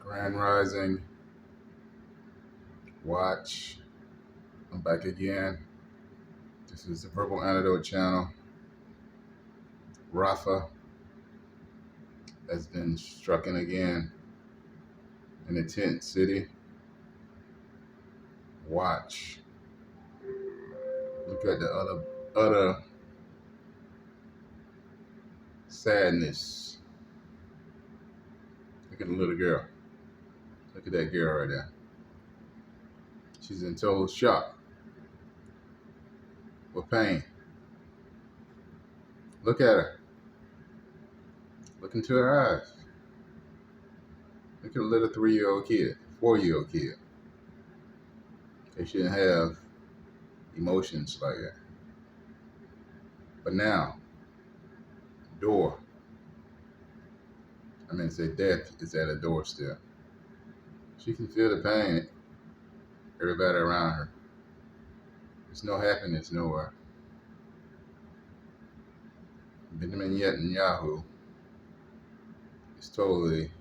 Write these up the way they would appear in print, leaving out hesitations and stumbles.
Grand Rising, watch. I'm back again. This is the Verbal Antidote channel. Rafah has been stricken again in a tent city. Watch. Look at the utter sadness. Look at the little girl. Look at that girl right there. She's in total shock with pain. Look at her. Look into her eyes. Look at a little 3-year-old kid, 4-year-old kid. They shouldn't have emotions like that. But now, death is at a doorstep. She can feel the pain, everybody around her. There's no happiness nowhere. Benjamin Netanyahu is totally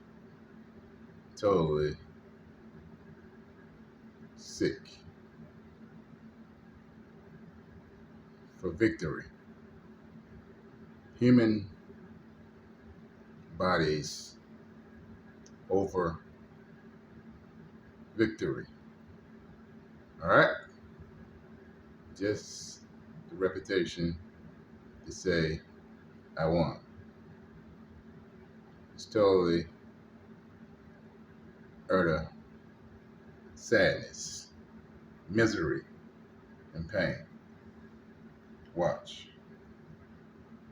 sick for victory. Human bodies over victory. All right? Just the reputation to say, I won. It's totally utter sadness, misery, and pain. Watch.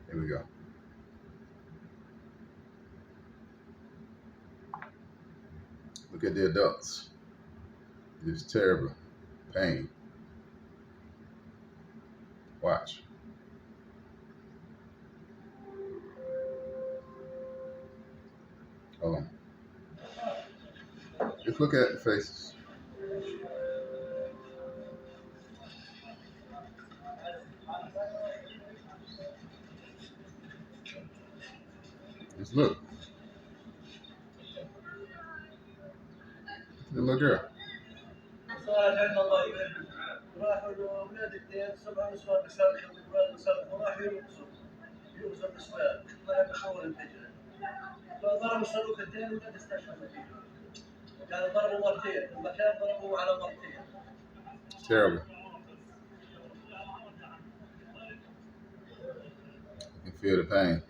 Here we go. Look at the adults. It is terrible. Pain. Watch. Hold on. Just look at the faces. Just look. The little girl. It's terrible. You can feel the pain.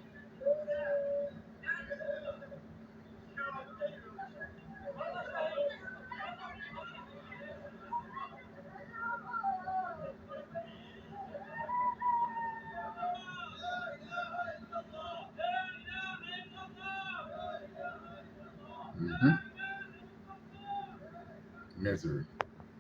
Misery.